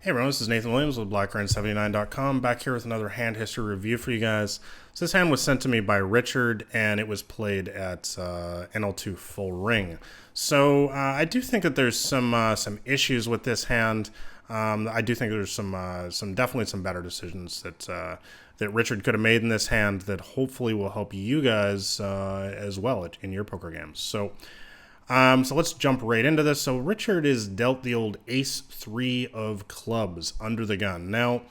Hey everyone, this is Nathan Williams with BlackRain79.com, back here with another hand history review for you guys. So this hand was sent to me by Richard, and it was played at NL2 Full Ring. So I do think that there's some issues with this hand. I do think there's definitely some better decisions that Richard could have made in this hand that hopefully will help you guys as well in your poker games. So let's jump right into this. So Richard is dealt the old ace-3 of clubs under the gun. Now,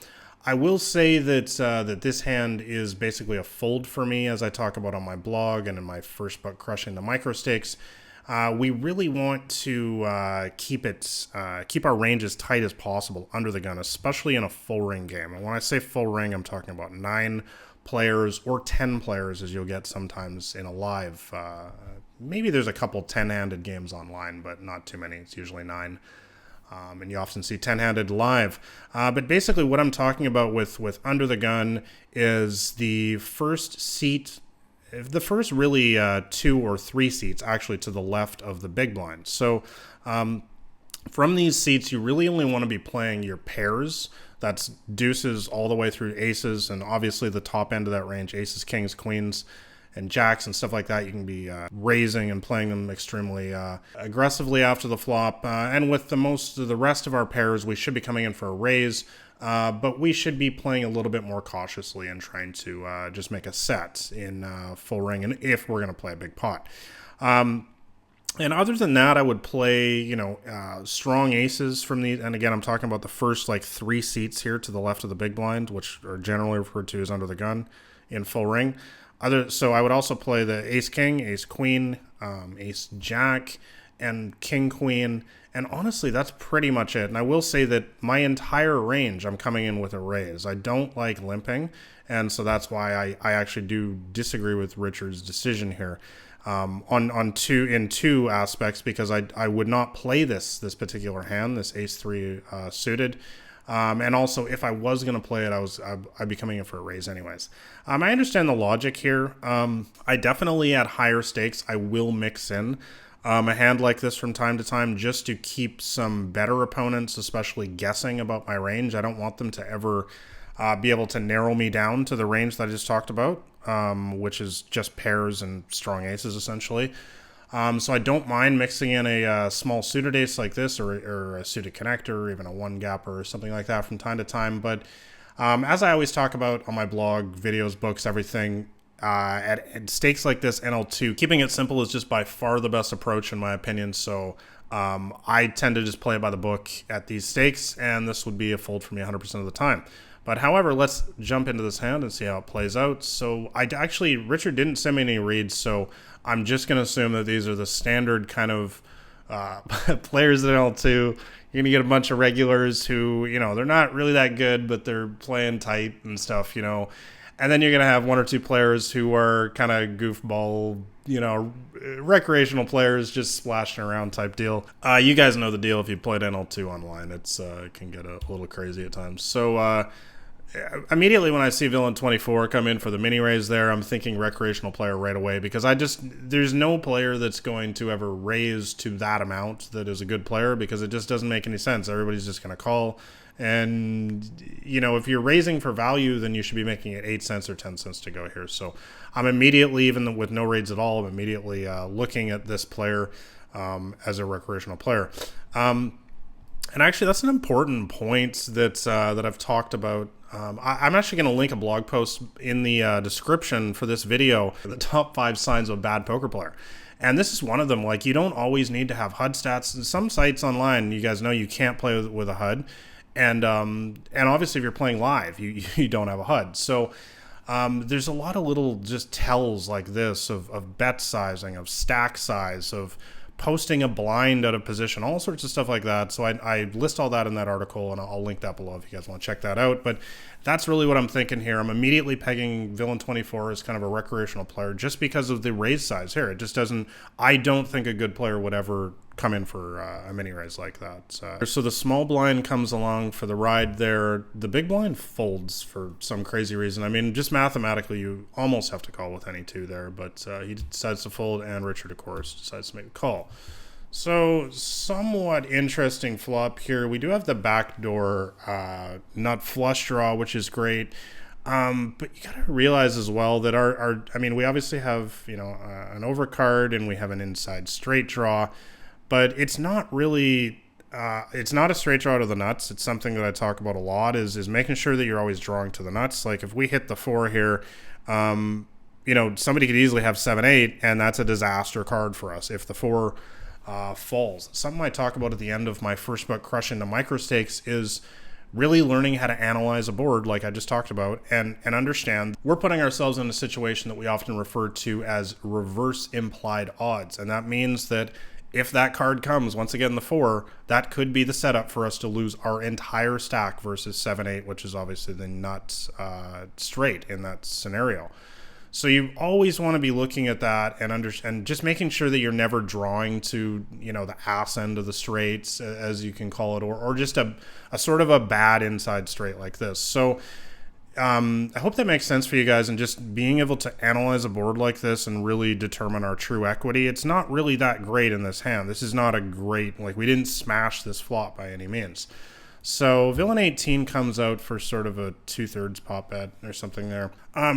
I will say that that this hand is basically a fold for me, as I talk about on my blog and in my first book, Crushing the Micro Stakes. We really want to keep our range as tight as possible under the gun, especially in a full ring game. And when I say full ring, I'm talking about 9 players or 10 players, as you'll get sometimes in a live. Maybe there's a couple 10-handed games online, but not too many. It's usually 9. And you often see 10-handed live. But basically what I'm talking about with under the gun is the first seat, the first really 2 or 3 seats actually to the left of the big blind. So from these seats, you really only want to be playing your pairs. That's deuces all the way through aces, and obviously the top end of that range, aces, kings, queens, and jacks and stuff like that. You can be raising and playing them extremely aggressively after the flop. And with the rest of our pairs, we should be coming in for a raise, but we should be playing a little bit more cautiously and trying to just make a set in full ring, and if we're going to play a big pot. And other than that, I would play, strong aces from these. And again, I'm talking about the first 3 seats here to the left of the big blind, which are generally referred to as under the gun in full ring. So I would also play the ace king, ace queen, ace jack, and king queen. And honestly, that's pretty much it. And I will say that my entire range, I'm coming in with a raise. I don't like limping, and so that's why I actually do disagree with Richard's decision here. In two aspects, because I would not play this particular hand, this ace-3 suited. And also, if I was going to play it, I'd be coming in for a raise anyways. I understand the logic here. I definitely, at higher stakes, I will mix in a hand like this from time to time just to keep some better opponents, especially guessing about my range. I don't want them to ever be able to narrow me down to the range that I just talked about, which is just pairs and strong aces, essentially. So I don't mind mixing in a small suited ace like this, or a suited connector, or even a one gapper or something like that from time to time. But as I always talk about on my blog, videos, books, everything, at stakes like this, NL2, keeping it simple is just by far the best approach in my opinion. So I tend to just play it by the book at these stakes, and this would be a fold for me 100% of the time. But however, let's jump into this hand and see how it plays out. So Richard didn't send me any reads, so I'm just going to assume that these are the standard kind of players at L2. You're going to get a bunch of regulars who, they're not really that good, but they're playing tight and stuff, And then you're going to have 1 or 2 players who are kind of goofball, recreational players just splashing around type deal. You guys know the deal if you played NL2 online. It can get a little crazy at times. So immediately when I see Villain 24 come in for the mini raise there, I'm thinking recreational player right away, because there's no player that's going to ever raise to that amount that is a good player, because it just doesn't make any sense. Everybody's just going to call. And, if you're raising for value, then you should be making it 8 cents or 10 cents to go here. So I'm immediately, even with no raids at all, I'm immediately looking at this player as a recreational player. And actually, that's an important point that I've talked about. I'm actually going to link a blog post in the description for this video, the top 5 signs of a bad poker player. And this is one of them. You don't always need to have HUD stats. Some sites online, you guys know you can't play with a HUD. And obviously, if you're playing live, you don't have a HUD. So there's a lot of little just tells like this of bet sizing, of stack size, of posting a blind out of position, all sorts of stuff like that. So I list all that in that article, and I'll link that below if you guys want to check that out. But that's really what I'm thinking here. I'm immediately pegging Villain 24 as kind of a recreational player just because of the raise size here. It just doesn't, I don't think a good player would ever come in for a mini raise like that. So the small blind comes along for the ride there. The big blind folds for some crazy reason. I mean, just mathematically, you almost have to call with any 2 there, but he decides to fold, and Richard, of course, decides to make a call. So, somewhat interesting flop here. We do have the backdoor nut flush draw, which is great. But you gotta realize as well that I mean, we obviously have, an overcard and we have an inside straight draw, but it's not really, it's not a straight draw to the nuts. It's something that I talk about a lot is making sure that you're always drawing to the nuts. Like if we hit the 4 here, somebody could easily have 7-8, and that's a disaster card for us if the 4 falls. Something I talk about at the end of my first book, Crushing the Microstakes, is really learning how to analyze a board like I just talked about and understand we're putting ourselves in a situation that we often refer to as reverse implied odds. And that means that if that card comes, once again, the 4, that could be the setup for us to lose our entire stack versus 7-8, which is obviously the nut straight in that scenario. So you always want to be looking at that and just making sure that you're never drawing to, the ass end of the straights, as you can call it, or just a sort of a bad inside straight like this. So I hope that makes sense for you guys, and just being able to analyze a board like this and really determine our true equity. It's not really that great in this hand. This is not a great, we didn't smash this flop by any means. So villain 18 comes out for sort of a 2/3 pop bet or something there.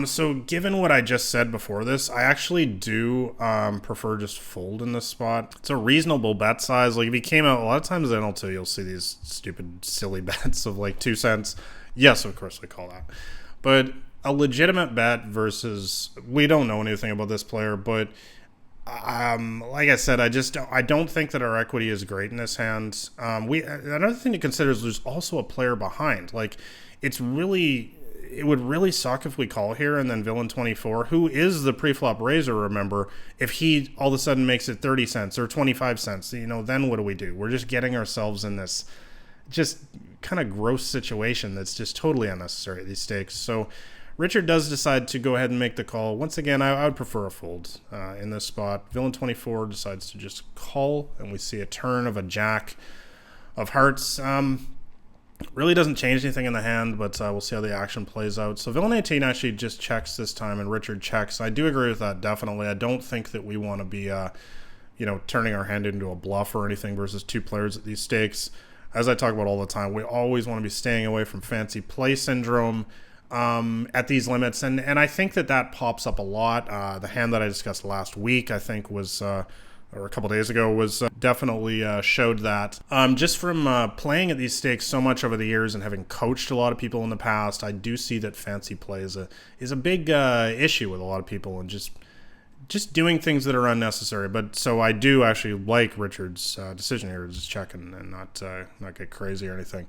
So given what I just said before this, I actually do prefer just fold in this spot. It's a reasonable bet size. Like if he came out, a lot of times in L2 you'll see these stupid silly bets of like 2 cents. Yes, of course we call that. But a legitimate bet versus, we don't know anything about this player, but like I said, I don't think that our equity is great in this hand. Another thing to consider is there's also a player behind. Like it would really suck if we call here and then villain 24, who is the pre-flop raiser, remember, if he all of a sudden makes it 30 cents or 25 cents, then what do? We're just getting ourselves in this just kind of gross situation that's just totally unnecessary, these stakes. So Richard does decide to go ahead and make the call. Once again, I would prefer a fold in this spot. Villain 24 decides to just call, and we see a turn of a jack of hearts. Really doesn't change anything in the hand, but we'll see how the action plays out. So Villain 18 actually just checks this time, and Richard checks. I do agree with that, definitely. I don't think that we want to be, turning our hand into a bluff or anything versus 2 players at these stakes. As I talk about all the time, we always want to be staying away from fancy play syndrome at these limits, and I think that pops up a lot. The hand that I discussed last week, I think, was or a couple days ago, was definitely showed that. Just from playing at these stakes so much over the years and having coached a lot of people in the past, I do see that fancy play is a big issue with a lot of people, and just doing things that are unnecessary. But so I do actually like Richard's decision here to just check and not get crazy or anything.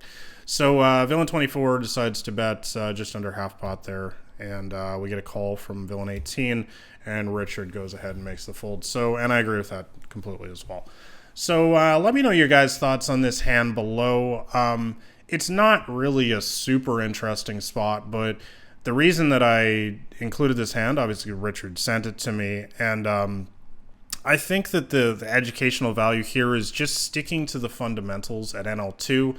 So Villain 24 decides to bet just under half pot there, and we get a call from Villain 18, and Richard goes ahead and makes the fold. So, and I agree with that completely as well. So let me know your guys' thoughts on this hand below. It's not really a super interesting spot, but the reason that I included this hand, obviously Richard sent it to me, and I think that the educational value here is just sticking to the fundamentals at NL2.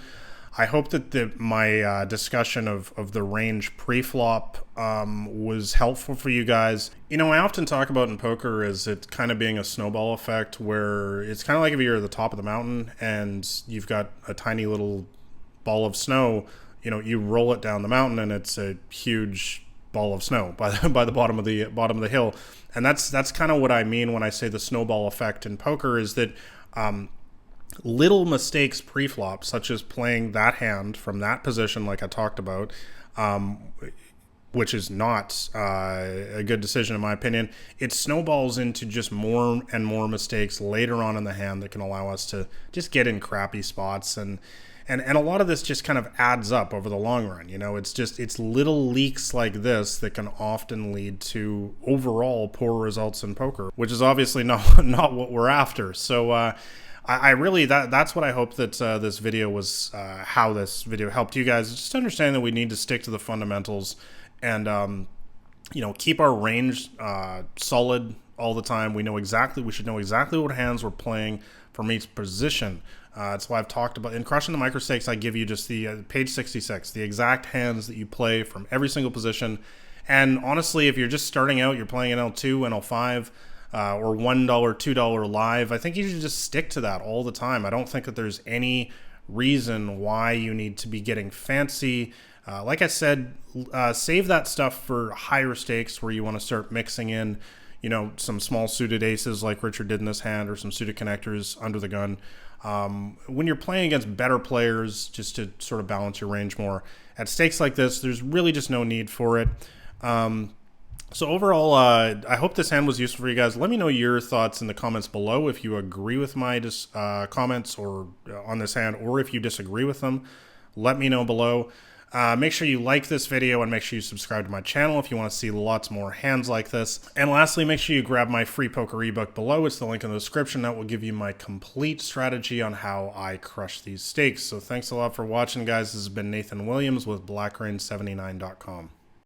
I hope that my discussion of the range pre-flop was helpful for you guys. I often talk about in poker is it kind of being a snowball effect, where it's kind of like if you're at the top of the mountain and you've got a tiny little ball of snow. You roll it down the mountain and it's a huge ball of snow by the bottom of the hill. And that's kind of what I mean when I say the snowball effect in poker, is that little mistakes pre-flop, such as playing that hand from that position like I talked about, which is not a good decision in my opinion, it snowballs into just more and more mistakes later on in the hand that can allow us to just get in crappy spots, and a lot of this just kind of adds up over the long run. It's little leaks like this that can often lead to overall poor results in poker, which is obviously not what we're after. So I really, that's what I hope that this video was, how this video helped you guys just understand that we need to stick to the fundamentals and keep our range solid all the time. We should know exactly what hands we're playing from each position. That's why I've talked about in Crushing the Microstakes. I give you just the page 66, the exact hands that you play from every single position. And honestly, if you're just starting out, you're playing in L2 and L5, or $1, $2 live. I think you should just stick to that all the time. I don't think that there's any reason why you need to be getting fancy. Like I said, save that stuff for higher stakes where you want to start mixing in, you know, some small suited aces like Richard did in this hand, or some suited connectors under the gun. When you're playing against better players, just to sort of balance your range more. At stakes like this, there's really just no need for it. So overall, I hope this hand was useful for you guys. Let me know your thoughts in the comments below if you agree with my comments or on this hand, or if you disagree with them. Let me know below. Make sure you like this video and make sure you subscribe to my channel if you want to see lots more hands like this. And lastly, make sure you grab my free poker ebook below. It's the link in the description. That will give you my complete strategy on how I crush these stakes. So thanks a lot for watching, guys. This has been Nathan Williams with BlackRain79.com.